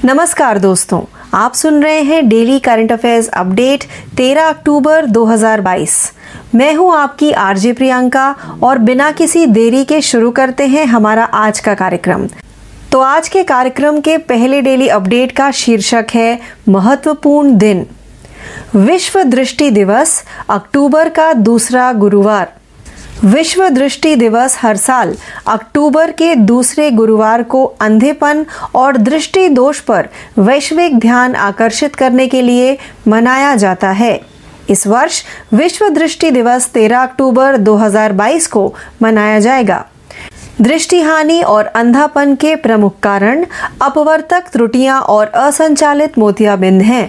नमस्कार दोस्तों, आप सुन रहे हैं डेली करंट अफेयर्स अपडेट 13 अक्टूबर 2022। मैं हूं आपकी आरजे प्रियंका और बिना किसी देरी के शुरू करते हैं हमारा आज का कार्यक्रम। तो आज के कार्यक्रम के पहले डेली अपडेट का शीर्षक है महत्वपूर्ण दिन। विश्व दृष्टि दिवस अक्टूबर का दूसरा गुरुवार। विश्व दृष्टि दिवस हर साल अक्टूबर के दूसरे गुरुवार को अंधेपन और दृष्टि दोष पर वैश्विक ध्यान आकर्षित करने के लिए मनाया जाता है। इस वर्ष विश्व दृष्टि दिवस 13 अक्टूबर 2022 को मनाया जाएगा। दृष्टि हानि और अंधापन के प्रमुख कारण अपवर्तक त्रुटियां और असंचालित मोतियाबिंद हैं।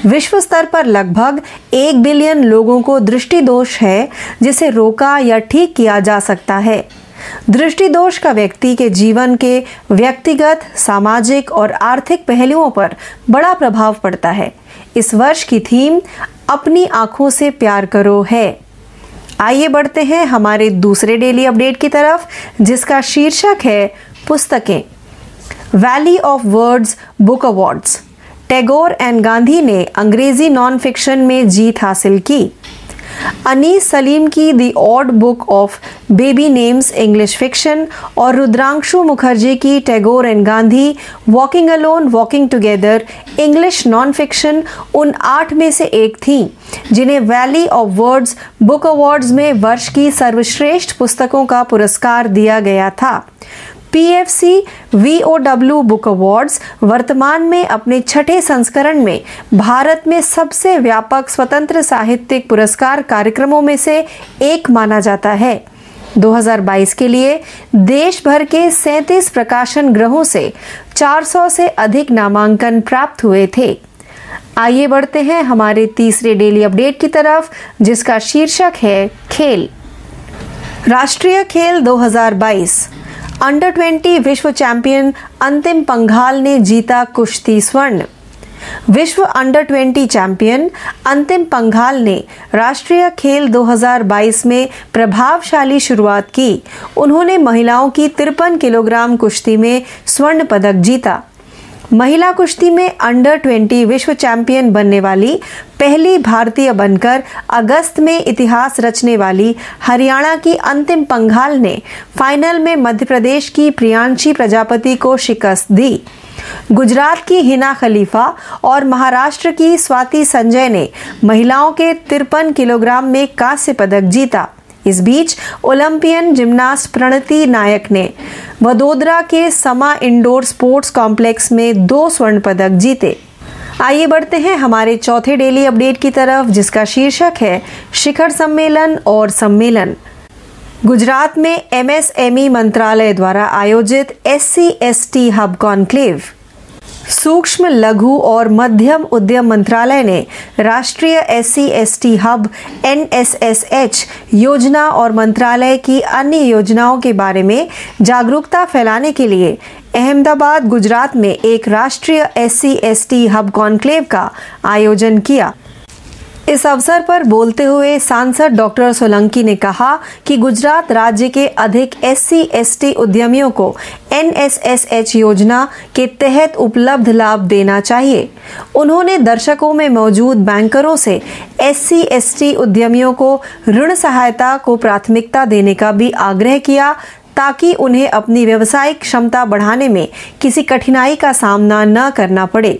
विश्व स्तर पर लगभग 1 बिलियन लोगों को दृष्टि दोष है, जिसे रोका या ठीक किया जा सकता है। दृष्टि दोष का व्यक्ति के जीवन के व्यक्तिगत, सामाजिक और आर्थिक पहलुओं पर बड़ा प्रभाव पड़ता है। इस वर्ष की थीम अपनी आंखों से प्यार करो है। आइए बढ़ते हैं हमारे दूसरे डेली अपडेट की तरफ, जिसका शीर्षक है पुस्तकें। Valley of words book awards. Tagore and Gandhi ने अंग्रेजी नॉन फिक्शन में जीत हासिल की। अनीस सलीम की the odd book of baby names English fiction और रुद्रांशु मुखर्जी की Tagore and Gandhi walking alone walking together English non fiction उन 8 में से एक थी जिन्हें valley of words book awards में वर्ष की सर्वश्रेष्ठ पुस्तकों का पुरस्कार दिया गया था। PFC VOW बुक अवार्ड्स वर्तमान में अपने छठे संस्करण में भारत में सबसे व्यापक स्वतंत्र साहित्यिक पुरस्कार कार्यक्रमों में से एक माना जाता है। 2022 के लिए देश भर के 37 प्रकाशन गृहों से 400 से अधिक नामांकन प्राप्त हुए थे। आइए बढ़ते हैं हमारे तीसरे डेली अपडेट की तरफ, जिसका शीर्षक है खेल। राष्ट्रीय खेल 2022। अंडर 20 विश्व चैंपियन अंतिम पंघाल ने जीता कुश्ती स्वर्ण। विश्व अंडर 20 चैंपियन अंतिम पंघाल ने राष्ट्रीय खेल 2022 में प्रभावशाली शुरुआत की। उन्होंने महिलाओं की 53 किलोग्राम कुश्ती में स्वर्ण पदक जीता। महिला कुश्ती में अंडर 20 विश्व चैंपियन बनने वाली पहली भारतीय बनकर अगस्त में इतिहास रचने वाली हरियाणा की अंतिम पंघाल ने फाइनल में मध्य प्रदेश की प्रियांशी प्रजापति को शिकस्त दी। गुजरात की हिना खलीफा और महाराष्ट्र की स्वाति संजय ने महिलाओं के 53 किलोग्राम में कांस्य पदक जीता। इस बीच ओलंपियन जिम्नास्ट प्रणति नायक ने वडोदरा के समा इंडोर स्पोर्ट्स कॉम्प्लेक्स में 2 स्वर्ण पदक जीते। आइए बढ़ते हैं हमारे चौथे डेली अपडेट की तरफ, जिसका शीर्षक है शिखर सम्मेलन और सम्मेलन। गुजरात में MSME मंत्रालय द्वारा आयोजित SC/ST हब कॉन्क्लेव। सूक्ष्म, लघु और मध्यम उद्यम मंत्रालय ने राष्ट्रीय SC/ST हब NSSH योजना और मंत्रालय की अन्य योजनाओं के बारे में जागरूकता फैलाने के लिए अहमदाबाद, गुजरात में एक राष्ट्रीय SC/ST हब कॉन्क्लेव का आयोजन किया। इस अवसर पर बोलते हुए सांसद डॉक्टर सोलंकी ने कहा कि गुजरात राज्य के अधिक SC/ST उद्यमियों को NSSH योजना के तहत उपलब्ध लाभ देना चाहिए। उन्होंने दर्शकों में मौजूद बैंकरों से SC/ST उद्यमियों को ऋण सहायता को प्राथमिकता देने का भी आग्रह किया, ताकि उन्हें अपनी व्यावसायिक क्षमता बढ़ाने में किसी कठिनाई का सामना न करना पड़े।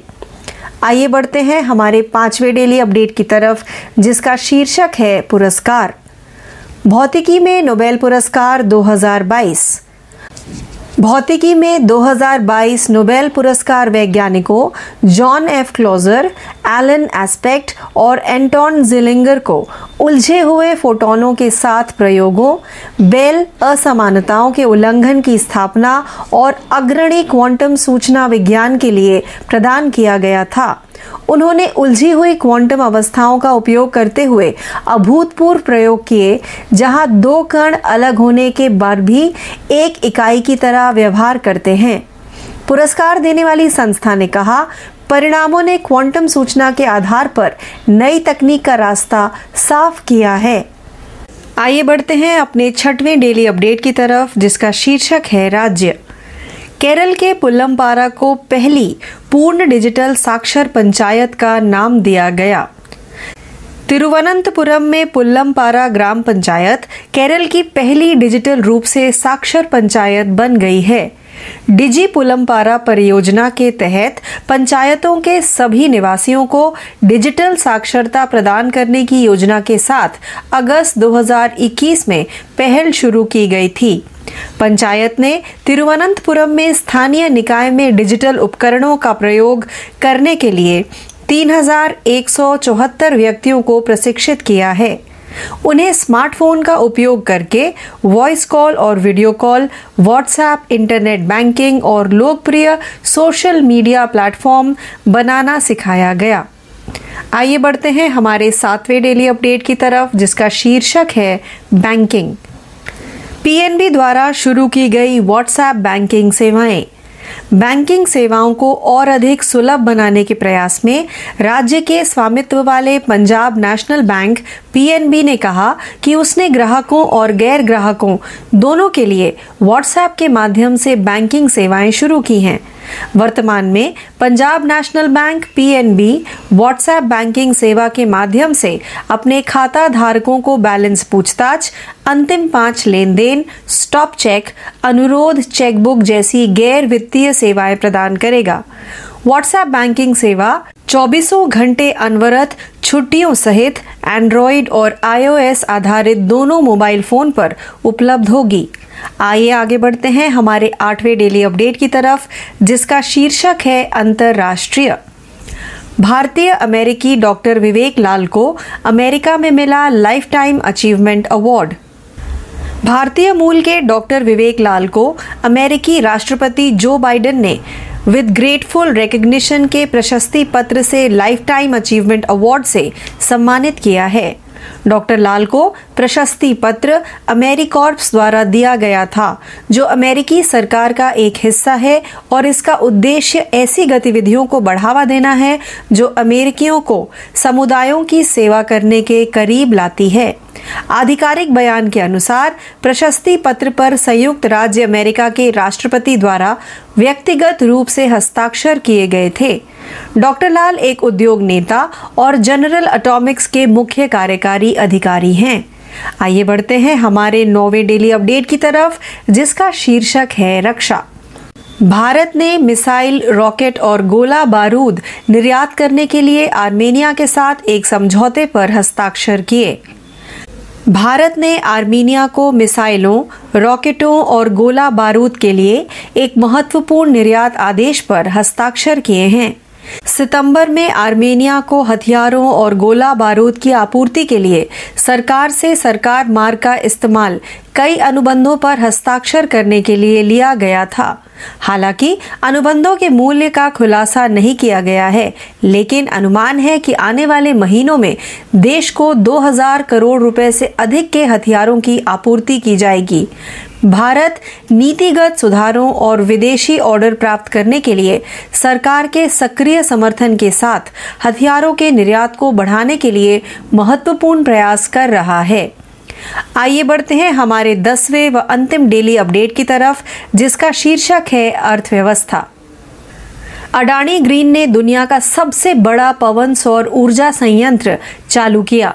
आइए बढ़ते हैं हमारे 5वें डेली अपडेट की तरफ, जिसका शीर्षक है पुरस्कार। भौतिकी में नोबेल पुरस्कार 2022। भौतिकी में 2022 नोबेल पुरस्कार वैज्ञानिकों John F Clauser, Alain Aspect और एंटोन जिलिंगर को उलझे हुए फोटोनों के साथ प्रयोगों, बेल असमानताओं के उल्लंघन की स्थापना और अग्रणी क्वांटम सूचना विज्ञान के लिए प्रदान किया गया था। उन्होंने उलझी हुई क्वांटम अवस्थाओं का उपयोग करते हुए अभूतपूर्व प्रयोग किए, जहां 2 कण अलग होने के बाद भी एक इकाई की तरह व्यवहार करते हैं। पुरस्कार देने वाली संस्था ने कहा, परिणामों ने क्वांटम सूचना के आधार पर नई तकनीक का रास्ता साफ किया है। आइए बढ़ते हैं अपने 6वें डेली अपडेट की तरफ, जिसका शीर्षक है राज्य। केरल के पुल्लमपारा को पहली पूर्ण डिजिटल साक्षर पंचायत का नाम दिया गया। तिरुवनंतपुरम में पुल्लमपारा ग्राम पंचायत केरल की पहली डिजिटल रूप से साक्षर पंचायत बन गई है। डिजी पुल्लमपारा परियोजना के तहत पंचायतों के सभी निवासियों को डिजिटल साक्षरता प्रदान करने की योजना के साथ अगस्त 2021 में पहल शुरू की गई थी। पंचायत ने तिरुवनंतपुरम में स्थानीय निकाय में डिजिटल उपकरणों का प्रयोग करने के लिए 3174 व्यक्तियों को प्रशिक्षित किया है। उन्हें स्मार्टफोन का उपयोग करके वॉइस कॉल और video call, WhatsApp, internet banking और लोकप्रिय सोशल मीडिया प्लेटफॉर्म बनाना सिखाया गया। आइए बढ़ते हैं हमारे 7वें डेली अपडेट की तरफ, जिसका शीर्षक है बैंकिंग। पीएनबी द्वारा शुरू की गई व्हाट्सएप बैंकिंग सेवाएं। बैंकिंग सेवाओं को और अधिक सुलभ बनाने के प्रयास में राज्य के स्वामित्व वाले पंजाब नेशनल बैंक पीएनबी ने कहा कि उसने ग्राहकों और गैर ग्राहकों दोनों के लिए व्हाट्सएप के माध्यम से बैंकिंग सेवाएं शुरू की हैं। वर्तमान में Punjab national bank PNB WhatsApp banking सेवा के माध्यम से अपने खाता धारकों को बैलेंस पूछताछ, अंतिम 5 लेन देन, स्टॉप चेक, अनुरोध चेकबुक जैसी गैर वित्तीय सेवाएं प्रदान करेगा। व्हाट्सएप बैंकिंग सेवा 24 घंटे अनवरत छुट्टियों सहित एंड्रॉइड और iOS आधारित दोनों मोबाइल फोन पर उपलब्ध होगी। आइए आगे बढ़ते हैं हमारे 8वें डेली अपडेट की तरफ, जिसका शीर्षक है अंतरराष्ट्रीय। भारतीय अमेरिकी डॉक्टर विवेक लाल को अमेरिका में मिला लाइफ टाइम अचीवमेंट अवार्ड। भारतीय मूल के डॉक्टर विवेक लाल को अमेरिकी राष्ट्रपति जो बाइडेन ने विद ग्रेटफुल रिकग्निशन के प्रशस्ति पत्र से लाइफ टाइम अचीवमेंट अवार्ड से सम्मानित किया है। डॉक्टर लाल को प्रशस्ति पत्र अमेरिकॉर्प्स द्वारा दिया गया था, जो अमेरिकी सरकार का एक हिस्सा है और इसका उद्देश्य ऐसी गतिविधियों को बढ़ावा देना है जो अमेरिकियों को समुदायों की सेवा करने के करीब लाती है। आधिकारिक बयान के अनुसार प्रशस्ति पत्र पर संयुक्त राज्य अमेरिका के राष्ट्रपति द्वारा व्यक्तिगत रूप से हस्ताक्षर किए गए थे। डॉक्टर लाल एक उद्योग नेता और जनरल एटॉमिक्स के मुख्य कार्यकारी अधिकारी हैं। आइए बढ़ते हैं हमारे 9वें डेली अपडेट की तरफ, जिसका शीर्षक है रक्षा। भारत ने मिसाइल, रॉकेट और गोला बारूद निर्यात करने के लिए आर्मेनिया के साथ एक समझौते पर हस्ताक्षर किए। भारत ने आर्मीनिया को मिसाइलों, रॉकेटों और गोला बारूद के लिए एक महत्वपूर्ण निर्यात आदेश पर हस्ताक्षर किए हैं। सितंबर में आर्मेनिया को हथियारों और गोला बारूद की आपूर्ति के लिए सरकार से सरकार मार्ग का इस्तेमाल कई अनुबंधों पर हस्ताक्षर करने के लिए लिया गया था। हालांकि अनुबंधों के मूल्य का खुलासा नहीं किया गया है, लेकिन अनुमान है कि आने वाले महीनों में देश को 2000 करोड़ रुपए से अधिक के हथियारों की आपूर्ति की जाएगी। भारत नीतिगत सुधारों और विदेशी ऑर्डर प्राप्त करने के लिए सरकार के सक्रिय समर्थन के साथ हथियारों के निर्यात को बढ़ाने के लिए महत्वपूर्ण प्रयास कर रहा है। आइए बढ़ते हैं हमारे 10वें व अंतिम डेली अपडेट की तरफ, जिसका शीर्षक है अर्थव्यवस्था। अडानी ग्रीन ने दुनिया का सबसे बड़ा पवन सौर ऊर्जा संयंत्र चालू किया।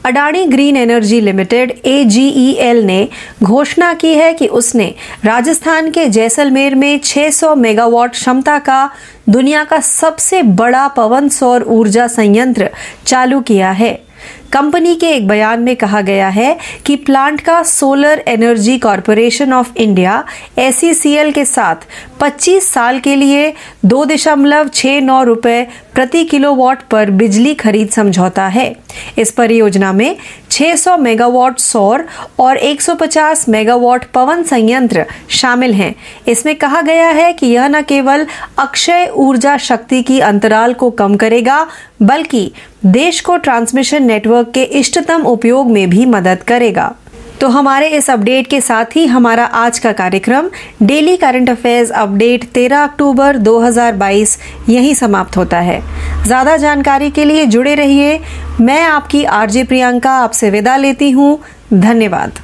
Adani green energy limited AGEL ने घोषणा की है कि उसने राजस्थान के जैसलमेर में 600 मेगावाट क्षमता का दुनिया का सबसे बड़ा पवन सौर ऊर्जा संयंत्र चालू किया है। कंपनी के एक बयान में कहा गया है कि प्लांट का solar energy corporation of India SECL के साथ 25 साल के लिए 2.69 रुपए प्रति किलोवाट पर बिजली खरीद समझौता है। इस परियोजना में 600 मेगावाट सौर और 150 मेगावाट पवन संयंत्र शामिल हैं। इसमें कहा गया है कि यह न केवल अक्षय ऊर्जा शक्ति की अंतराल को कम करेगा, बल्कि देश को ट्रांसमिशन नेटवर्क के इष्टतम उपयोग में भी मदद करेगा। तो हमारे इस अपडेट के साथ ही हमारा आज का कार्यक्रम डेली करंट अफेयर्स अपडेट 13 अक्टूबर 2022 यहीं समाप्त होता है। ज़्यादा जानकारी के लिए जुड़े रहिए। मैं आपकी RJ प्रियंका आपसे विदा लेती हूँ। धन्यवाद।